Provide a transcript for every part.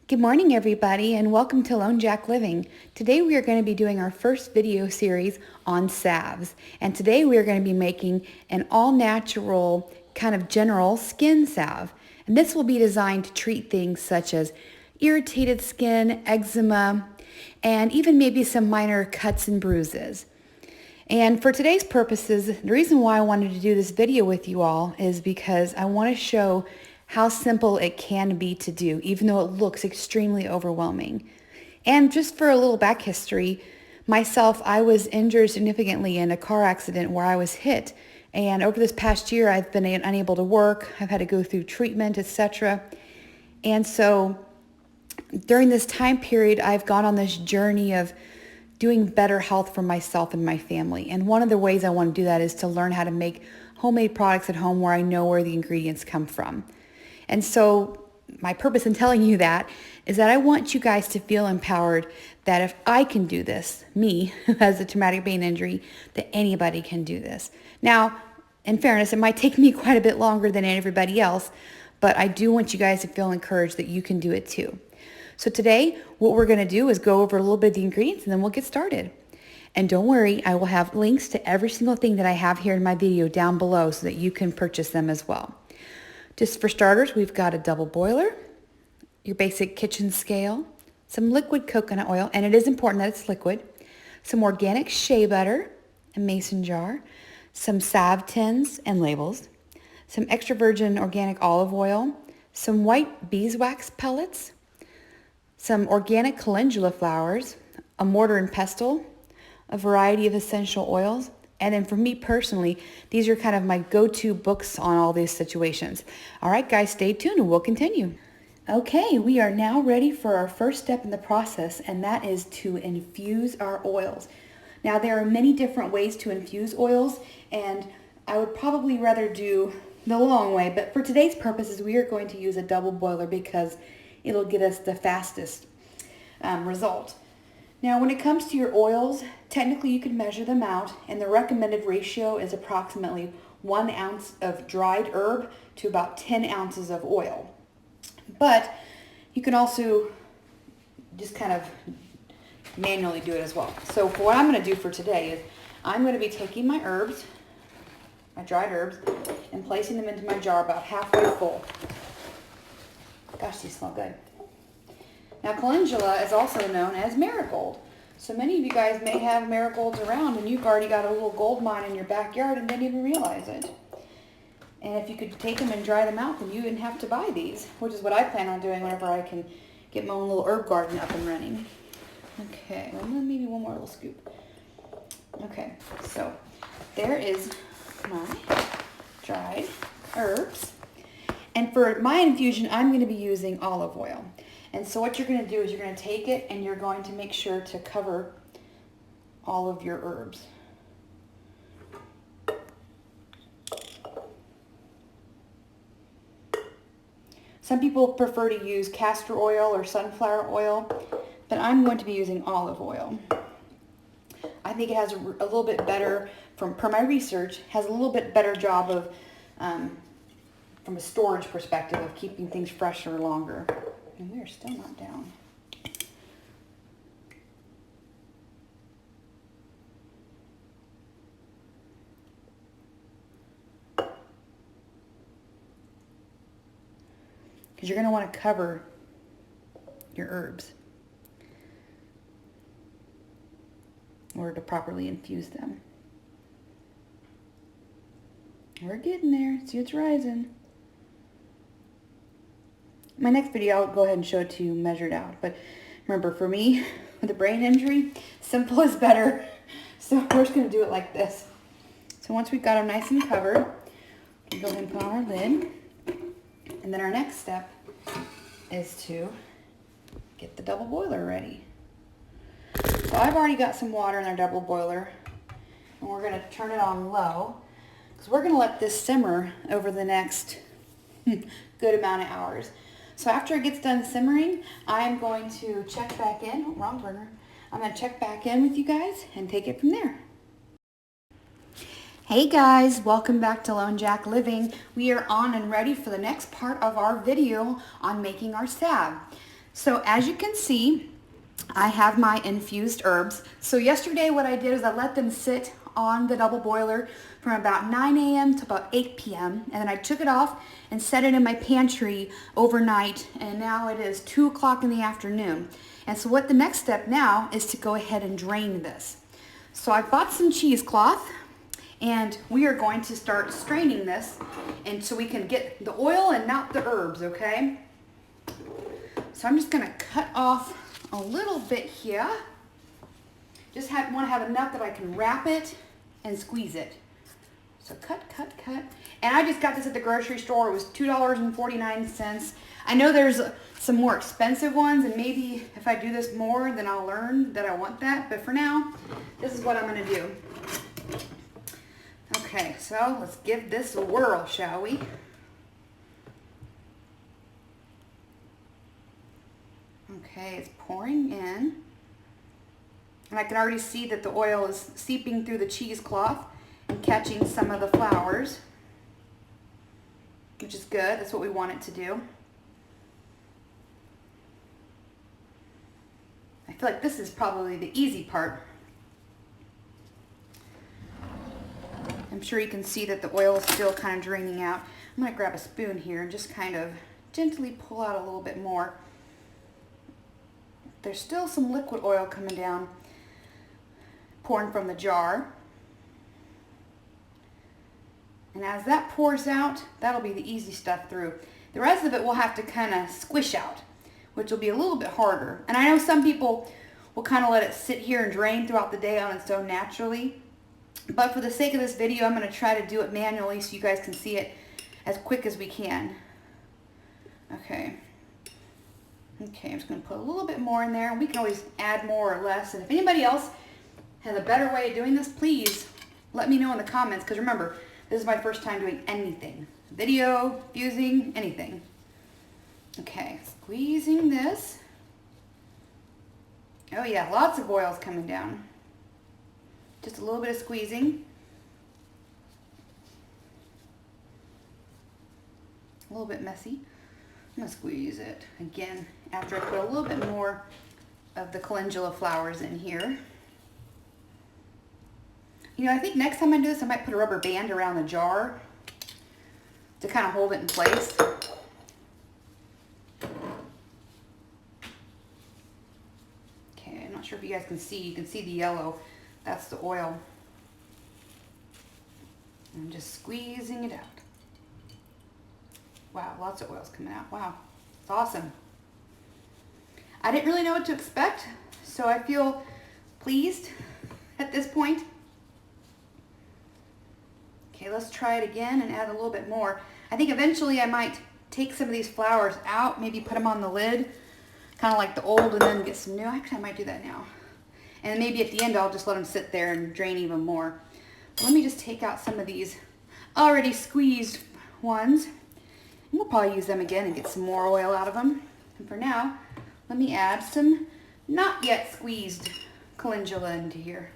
Good morning, everybody, and welcome to Lone Jack Living. Today we are going to be doing our first video series on salves, and today we are going to be making an all-natural kind of general skin salve. And this will be designed to treat things such as irritated skin, eczema, and even maybe some minor cuts and bruises. And for today's purposes, the reason why I wanted to do this video with you all is because I want to show how simple it can be to do, even though it looks extremely overwhelming. And just for a little back history, myself, I was injured significantly in a car accident where I was hit. And over this past year, I've been unable to work. I've had to go through treatment, etc. And so during this time period, I've gone on this journey of doing better health for myself and my family. And one of the ways I want to do that is to learn how to make homemade products at home where I know where the ingredients come from. And so my purpose in telling you that is that I want you guys to feel empowered that if I can do this, me, who has a traumatic brain injury, that anybody can do this. Now, in fairness, it might take me quite a bit longer than everybody else, but I do want you guys to feel encouraged that you can do it too. So today, what we're going to do is go over a little bit of the ingredients and then we'll get started. And don't worry, I will have links to every single thing that I have here in my video down below so that you can purchase them as well. Just for starters, we've got a double boiler, your basic kitchen scale, some liquid coconut oil, and it is important that it's liquid, some organic shea butter, a mason jar, some salve tins and labels, some extra virgin organic olive oil, some white beeswax pellets, some organic calendula flowers, a mortar and pestle, a variety of essential oils, and then for me personally, these are kind of my go-to books on all these situations. All right, guys, stay tuned and we'll continue. Okay, we are now ready for our first step in the process, and that is to infuse our oils. Now, there are many different ways to infuse oils, and I would probably rather do the long way, but for today's purposes, we are going to use a double boiler because it'll get us the fastest result. Now, when it comes to your oils, technically you can measure them out, and the recommended ratio is approximately 1 ounce of dried herb to about 10 ounces of oil. But you can also just kind of manually do it as well. So for what I'm going to do for today is I'm going to be taking my herbs, my dried herbs, and placing them into my jar about halfway full. Gosh, these smell good. Now, calendula is also known as marigold. So many of you guys may have marigolds around and you've already got a little gold mine in your backyard and didn't even realize it. And if you could take them and dry them out, then you wouldn't have to buy these, which is what I plan on doing whenever I can get my own little herb garden up and running. Okay, well, maybe one more little scoop. Okay, so there is my dried herbs. And for my infusion, I'm going to be using olive oil. And so what you're going to do is you're going to take it and you're going to make sure to cover all of your herbs. Some people prefer to use castor oil or sunflower oil, but I'm going to be using olive oil. I think it has a little bit better, per my research, has a little bit better job of, from a storage perspective, of keeping things fresher longer. And we are still not down. Because you're going to want to cover your herbs in order to properly infuse them. We're getting there. See, it's rising. My next video, I'll go ahead and show it to you measured out. But remember, for me, with a brain injury, simple is better. So we're just going to do it like this. So once we've got them nice and covered, we go ahead and put on our lid. And then our next step is to get the double boiler ready. So I've already got some water in our double boiler. And we're going to turn it on low. Because we're going to let this simmer over the next good amount of hours. So after it gets done simmering, I'm going to check back in. Oh, wrong burner. I'm going to check back in with you guys and take it from there. Hey guys, welcome back to Lone Jack Living. We are on and ready for the next part of our video on making our salve. So as you can see, I have my infused herbs. So yesterday what I did is I let them sit on the double boiler from about 9 a.m. to about 8 p.m. and then I took it off and set it in my pantry overnight, and now it is 2 o'clock in the afternoon. And so what the next step now is to go ahead and drain this. So I bought some cheesecloth and we are going to start straining this, and so we can get the oil and not the herbs, okay? So I'm just gonna cut off a little bit here. Just want to have enough that I can wrap it and squeeze it. So cut, cut, cut. And I just got this at the grocery store. It was $2.49. I know there's some more expensive ones, and maybe if I do this more, then I'll learn that I want that. But for now, this is what I'm gonna do. Okay, so let's give this a whirl, shall we? Okay, it's pouring in. And I can already see that the oil is seeping through the cheesecloth and catching some of the flowers, which is good. That's what we want it to do. I feel like this is probably the easy part. I'm sure you can see that the oil is still kind of draining out. I'm going to grab a spoon here and just kind of gently pull out a little bit more. There's still some liquid oil coming down, pouring from the jar. And as that pours out, that'll be the easy stuff through. The rest of it we'll have to kind of squish out, which will be a little bit harder. And I know some people will kind of let it sit here and drain throughout the day on its own naturally. But for the sake of this video, I'm going to try to do it manually so you guys can see it as quick as we can. Okay. Okay, I'm just going to put a little bit more in there. We can always add more or less. And if anybody else has a better way of doing this, please let me know in the comments. Because remember, this is my first time doing anything. Video, fusing, anything. Okay, squeezing this. Oh yeah, lots of oils coming down. Just a little bit of squeezing. A little bit messy. I'm going to squeeze it again after I put a little bit more of the calendula flowers in here. You know, I think next time I do this, I might put a rubber band around the jar to kind of hold it in place. Okay, I'm not sure if you guys can see. You can see the yellow. That's the oil. I'm just squeezing it out. Wow, lots of oil's coming out. Wow, it's awesome. I didn't really know what to expect, so I feel pleased at this point. Okay, let's try it again and add a little bit more. I think eventually I might take some of these flowers out, maybe put them on the lid, kind of like the old, and then get some new. Actually, I might do that now. And maybe at the end, I'll just let them sit there and drain even more. Let me just take out some of these already squeezed ones. And we'll probably use them again and get some more oil out of them. And for now, let me add some not yet squeezed calendula into here.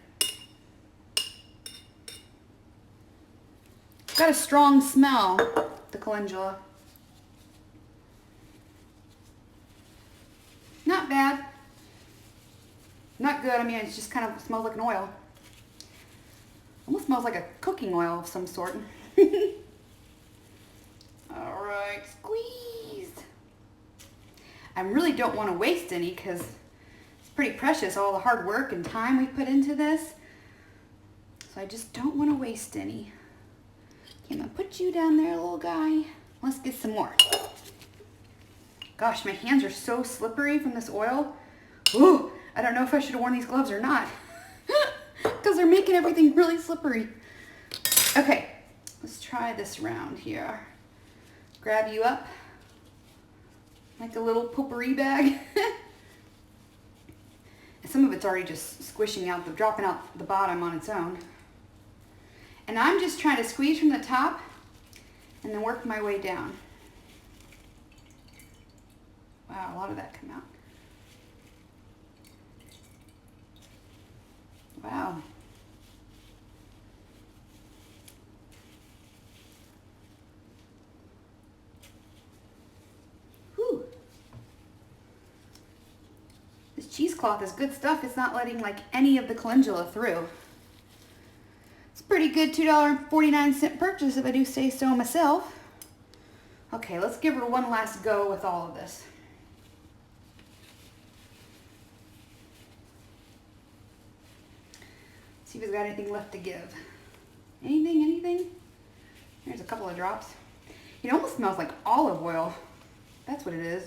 It's got a strong smell, the calendula. Not bad. Not good. I mean, it just kind of smells like an oil. Almost smells like a cooking oil of some sort. All right, squeezed. I really don't want to waste any because it's pretty precious, all the hard work and time we put into this. So I just don't want to waste any. Okay, I'm going to put you down there, little guy. Let's get some more. Gosh, my hands are so slippery from this oil. Ooh, I don't know if I should have worn these gloves or not because they're making everything really slippery. Okay, let's try this round here. Grab you up like a little potpourri bag. And some of it's already just squishing out, dropping out the bottom on its own. And I'm just trying to squeeze from the top and then work my way down. Wow, a lot of that came out. Wow. Whew. This cheesecloth is good stuff. It's not letting like any of the calendula through. It's a pretty good $2.49 purchase if I do say so myself. Okay, let's give her one last go with all of this. See if it's got anything left to give. Anything? There's a couple of drops. It almost smells like olive oil. That's what it is.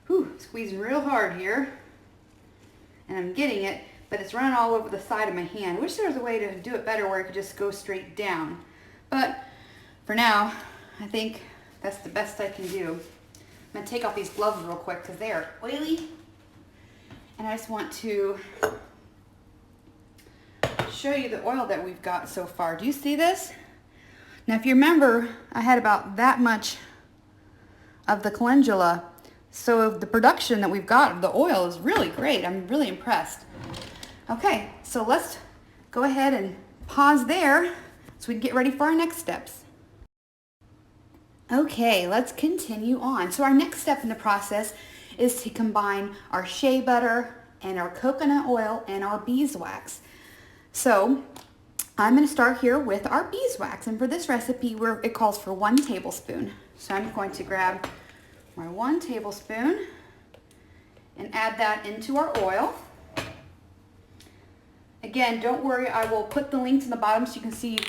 Whew, squeezing real hard here. And I'm getting it, but it's running all over the side of my hand. I wish there was a way to do it better where it could just go straight down. But for now, I think that's the best I can do. I'm going to take off these gloves real quick because they are oily. And I just want to show you the oil that we've got so far. Do you see this? Now if you remember, I had about that much of the calendula. So the production that we've got of the oil is really great. I'm really impressed. Okay, so let's go ahead and pause there so we can get ready for our next steps. Okay, let's continue on. So our next step in the process is to combine our shea butter and our coconut oil and our beeswax. So I'm going to start here with our beeswax, and for this recipe it calls for 1 tablespoon. So I'm going to grab my 1 tablespoon and add that into our oil. Again, don't worry, I will put the links in the bottom so you can see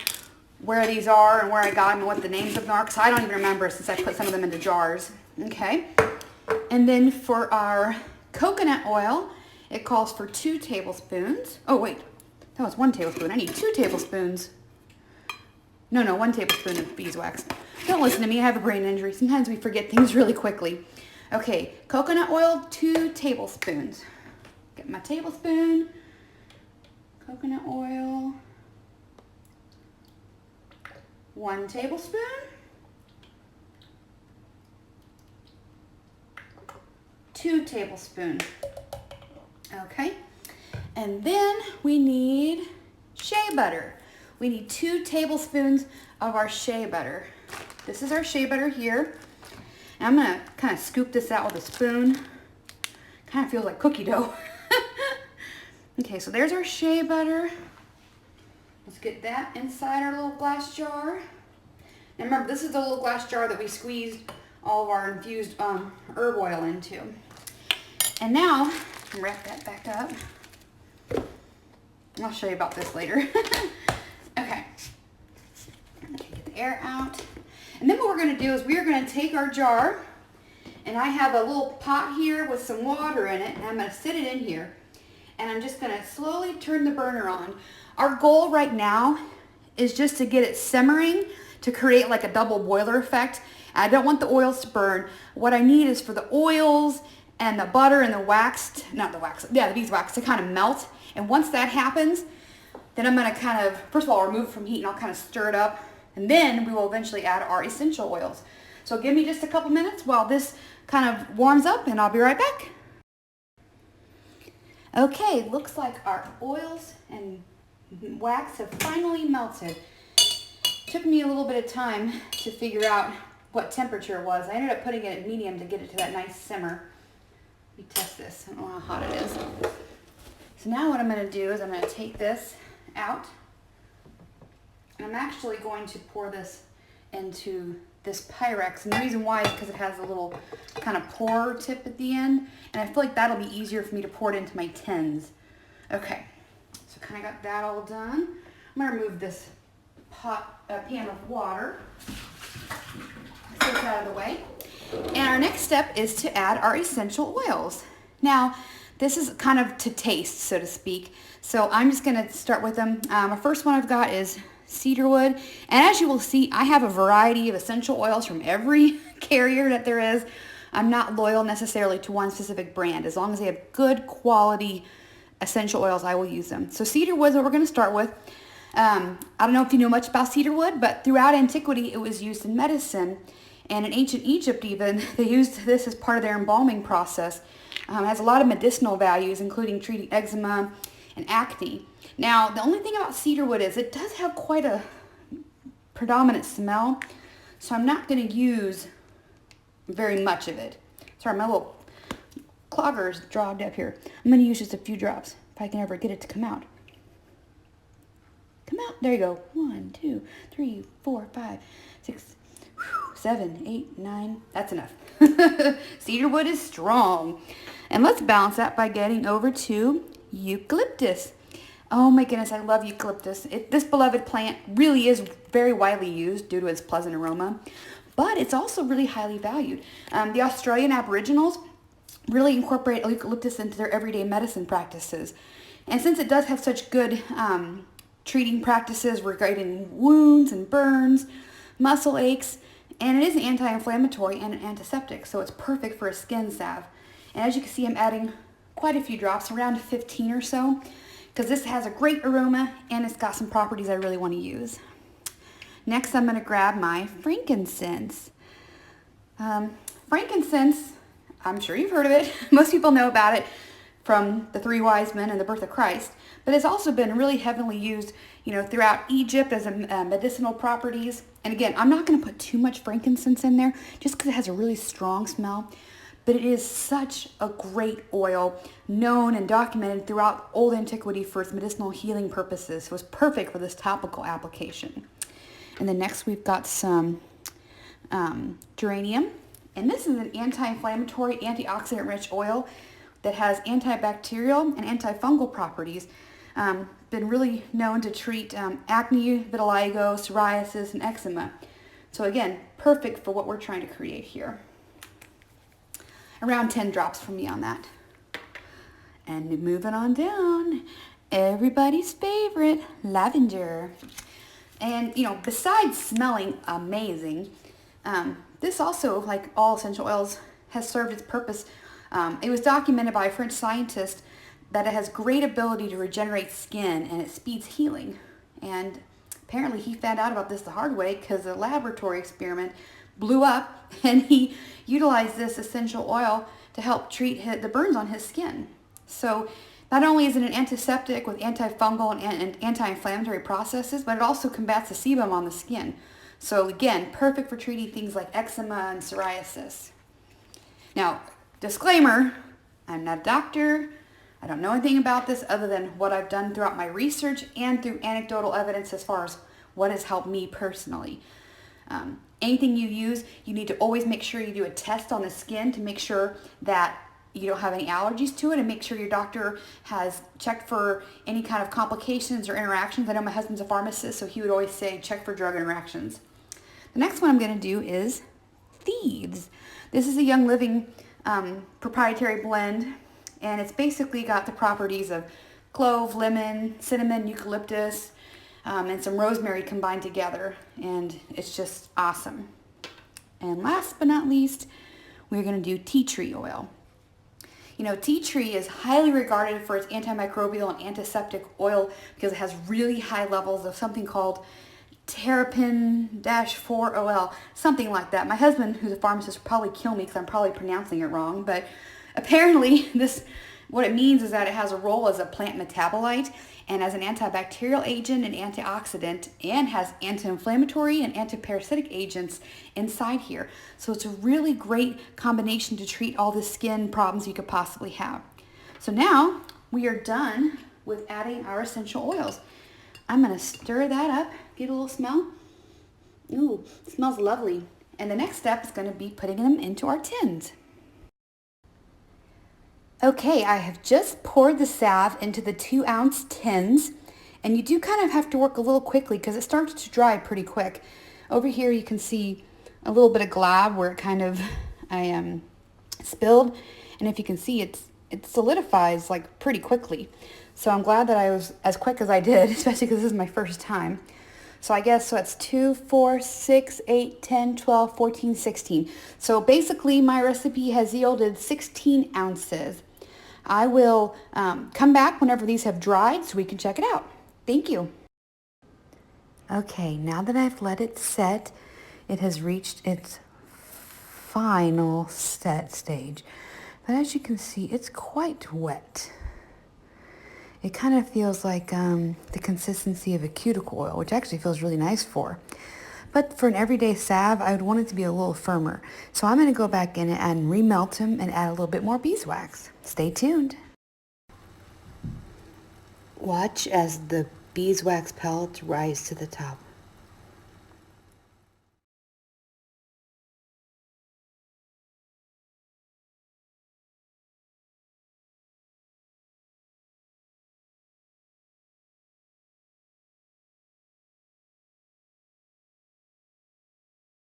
where these are and where I got them and what the names of them are, because I don't even remember since I put some of them into jars. Okay, and then for our coconut oil, it calls for 2 tablespoons. Oh wait, that was 1 tablespoon. I need 2 tablespoons. No, 1 tablespoon of beeswax. Don't listen to me, I have a brain injury. Sometimes we forget things really quickly. Okay, coconut oil, 2 tablespoons. Get my tablespoon. Coconut oil. 1 tablespoon. 2 tablespoons. Okay, and then we need shea butter. We need 2 tablespoons of our shea butter. This is our shea butter here. And I'm gonna kind of scoop this out with a spoon. Kind of feels like cookie dough. Okay, so there's our shea butter. Let's get that inside our little glass jar. Now remember, this is the little glass jar that we squeezed all of our infused herb oil into. And now, wrap that back up. I'll show you about this later. Okay, get the air out. And then what we're gonna do is we are gonna take our jar, and I have a little pot here with some water in it, and I'm gonna sit it in here. And I'm just gonna slowly turn the burner on. Our goal right now is just to get it simmering to create like a double boiler effect. I don't want the oils to burn. What I need is for the oils and the butter and the the beeswax to kind of melt. And once that happens, then I'm gonna kind of, first of all, remove it from heat and I'll kind of stir it up. And then we will eventually add our essential oils. So give me just a couple minutes while this kind of warms up and I'll be right back. Okay, looks like our oils and wax have finally melted. Took me a little bit of time to figure out what temperature it was. I ended up putting it at medium to get it to that nice simmer. Let me test this. I don't know how hot it is. So now what I'm going to do is I'm going to take this out. And I'm actually going to pour this into this Pyrex. And the reason why is because it has a little kind of pour tip at the end. And I feel like that'll be easier for me to pour it into my tins. Okay, so kind of got that all done. I'm going to remove this pan of water. Get this out of the way. And our next step is to add our essential oils. Now, this is kind of to taste, so to speak. So I'm just going to start with them. The first one I've got is cedarwood. And as you will see, I have a variety of essential oils from every carrier that there is. I'm not loyal necessarily to one specific brand. As long as they have good quality essential oils, I will use them. So cedarwood is what we're going to start with. I don't know if you know much about cedarwood, but throughout antiquity, it was used in medicine. And in ancient Egypt even, they used this as part of their embalming process. It has a lot of medicinal values, including treating eczema and acne. Now, the only thing about cedarwood is it does have quite a predominant smell, so I'm not going to use very much of it. Sorry, my little clogger's dropped up here. I'm going to use just a few drops if I can ever get it to come out. Come out. There you go. 1, 2, 3, 4, 5, 6, 7, 8, 9. That's enough. Cedar wood is strong. And let's balance that by getting over to eucalyptus. Oh my goodness, I love eucalyptus. This beloved plant really is very widely used due to its pleasant aroma, but it's also really highly valued. The Australian Aboriginals really incorporate eucalyptus into their everyday medicine practices. And since it does have such good treating practices regarding wounds and burns, muscle aches, and it is an anti-inflammatory and an antiseptic, so it's perfect for a skin salve. And as you can see, I'm adding quite a few drops, around 15 or so, because this has a great aroma and it's got some properties I really want to use. Next, I'm going to grab my frankincense. Frankincense, I'm sure you've heard of it. Most people know about it from the Three Wise Men and the birth of Christ, but it's also been really heavily used, throughout Egypt as medicinal properties. And again, I'm not going to put too much frankincense in there just because it has a really strong smell, but it is such a great oil, known and documented throughout old antiquity for its medicinal healing purposes. So it's perfect for this topical application. And then next we've got some geranium. And this is an anti-inflammatory, antioxidant-rich oil that has antibacterial and antifungal properties. Been really known to treat acne, vitiligo, psoriasis, and eczema. So again, perfect for what we're trying to create here. Around 10 drops from me on that. And moving on down, everybody's favorite, lavender. And, besides smelling amazing, this also, like all essential oils, has served its purpose. It was documented by a French scientist that it has great ability to regenerate skin and it speeds healing. And apparently he found out about this the hard way because a laboratory experiment blew up and he utilized this essential oil to help treat the burns on his skin. So not only is it an antiseptic with antifungal and anti-inflammatory processes, but it also combats the sebum on the skin. So again, perfect for treating things like eczema and psoriasis. Now, disclaimer, I'm not a doctor. I don't know anything about this other than what I've done throughout my research and through anecdotal evidence as far as what has helped me personally. Anything you use, you need to always make sure you do a test on the skin to make sure that you don't have any allergies to it, and make sure your doctor has checked for any kind of complications or interactions. I know my husband's a pharmacist, so he would always say check for drug interactions. The next one I'm going to do is Thieves. This is a Young Living proprietary blend, and it's basically got the properties of clove, lemon, cinnamon, eucalyptus, and some rosemary combined together, and it's just awesome. And last but not least, we're going to do tea tree oil. Tea tree is highly regarded for its antimicrobial and antiseptic oil because it has really high levels of something called terpene-4-OL, something like that. My husband, who's a pharmacist, will probably kill me because I'm probably pronouncing it wrong, but apparently what it means is that it has a role as a plant metabolite and as an antibacterial agent and antioxidant, and has anti-inflammatory and antiparasitic agents inside here. So it's a really great combination to treat all the skin problems you could possibly have. So now we are done with adding our essential oils. I'm going to stir that up, get a little smell. Ooh, it smells lovely. And the next step is going to be putting them into our tins. Okay, I have just poured the salve into the 2-ounce tins, and you do kind of have to work a little quickly because it starts to dry pretty quick. Over here you can see a little bit of glab where it kind of spilled, and if you can see it solidifies like pretty quickly. So I'm glad that I was as quick as I did, especially because this is my first time. So I guess, so it's 2, 4, 6, 8, 10, 12, 14, 16. So basically my recipe has yielded 16 ounces. I will come back whenever these have dried so we can check it out. Thank you. Okay, now that I've let it set, it has reached its final set stage. But as you can see, it's quite wet. It kind of feels like the consistency of a cuticle oil, which actually feels really nice for. but for an everyday salve, I would want it to be a little firmer. So I'm going to go back in and remelt them and add a little bit more beeswax. Stay tuned. Watch as the beeswax pellets rise to the top.